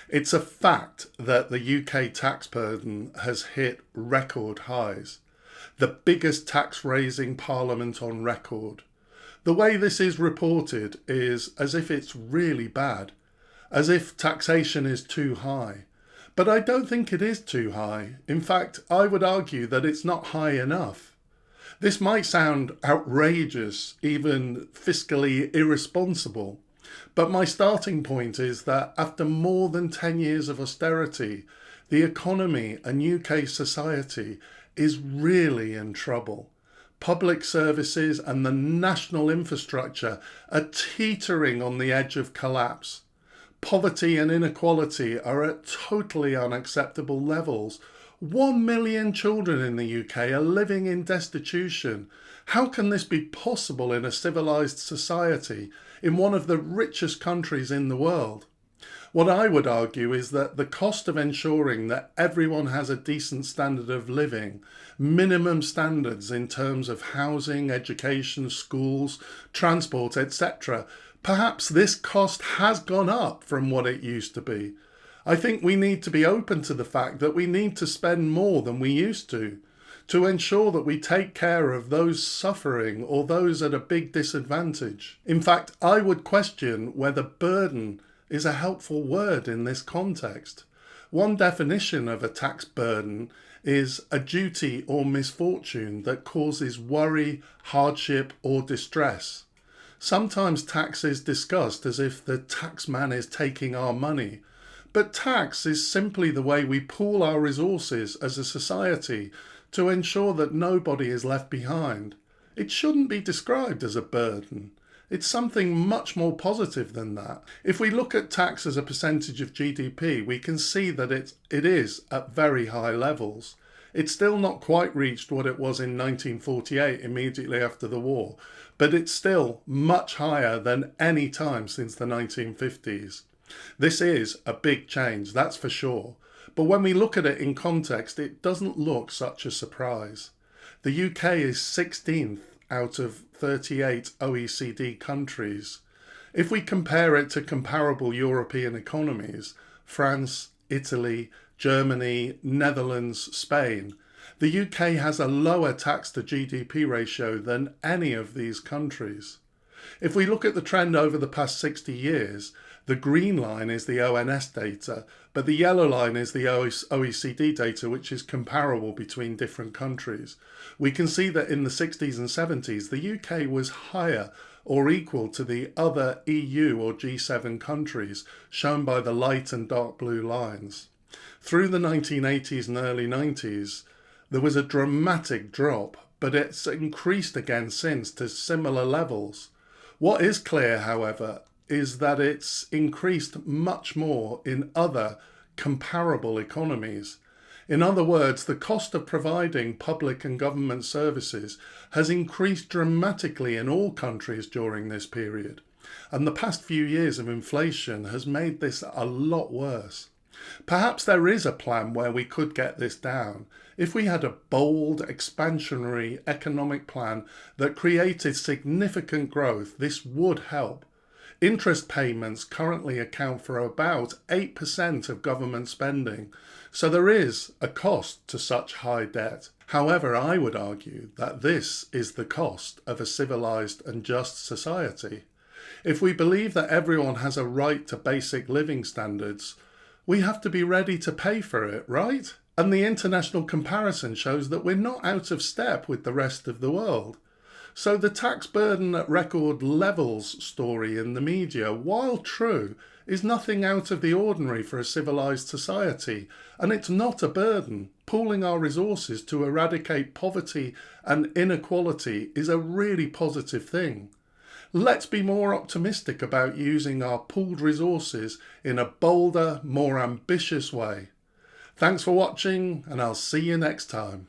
It's a fact that the UK tax burden has hit record highs, the biggest tax raising parliament on record. The way this is reported is as if it's really bad, as if taxation is too high. But I don't think it is too high. In fact, I would argue that it's not high enough. This might sound outrageous, even fiscally irresponsible, but my starting point is that after more than 10 years of austerity, the economy and UK society is really in trouble. Public services and the national infrastructure are teetering on the edge of collapse. Poverty and inequality are at totally unacceptable levels. 1 million children in the UK are living in destitution. How can this be possible in a civilized society, in one of the richest countries in the world? What I would argue is that the cost of ensuring that everyone has a decent standard of living, minimum standards in terms of housing, education, schools, transport, etc., perhaps this cost has gone up from what it used to be. I think we need to be open to the fact that we need to spend more than we used to ensure that we take care of those suffering or those at a big disadvantage. In fact, I would question whether burden is a helpful word in this context. One definition of a tax burden is a duty or misfortune that causes worry, hardship, or distress. Sometimes tax is discussed as if the taxman is taking our money, but tax is simply the way we pool our resources as a society to ensure that nobody is left behind. It shouldn't be described as a burden. It's something much more positive than that. If we look at tax as a percentage of GDP, we can see that it is at very high levels. It's still not quite reached what it was in 1948, immediately after the war, but it's still much higher than any time since the 1950s. This is a big change, that's for sure. But when we look at it in context, it doesn't look such a surprise. The UK is 16th out of 38 OECD countries. If we compare it to comparable European economies, France, Italy, Germany, Netherlands, Spain, the UK has a lower tax to GDP ratio than any of these countries. If we look at the trend over the past 60 years, the green line is the ONS data, but the yellow line is the OECD data, which is comparable between different countries. We can see that in the 60s and 70s, the UK was higher or equal to the other EU or G7 countries, shown by the light and dark blue lines. Through the 1980s and early 90s, there was a dramatic drop, but it's increased again since to similar levels. What is clear, however, is that it's increased much more in other comparable economies. In other words, the cost of providing public and government services has increased dramatically in all countries during this period, and the past few years of inflation has made this a lot worse. Perhaps there is a plan where we could get this down. If we had a bold, expansionary economic plan that created significant growth, this would help. Interest payments currently account for about 8% of government spending, so there is a cost to such high debt. However, I would argue that this is the cost of a civilized and just society. If we believe that everyone has a right to basic living standards, we have to be ready to pay for it, right? And the international comparison shows that we're not out of step with the rest of the world. So the tax burden at record levels story in the media, while true, is nothing out of the ordinary for a civilized society, and it's not a burden. Pooling our resources to eradicate poverty and inequality is a really positive thing. Let's be more optimistic about using our pooled resources in a bolder, more ambitious way. Thanks for watching, and I'll see you next time.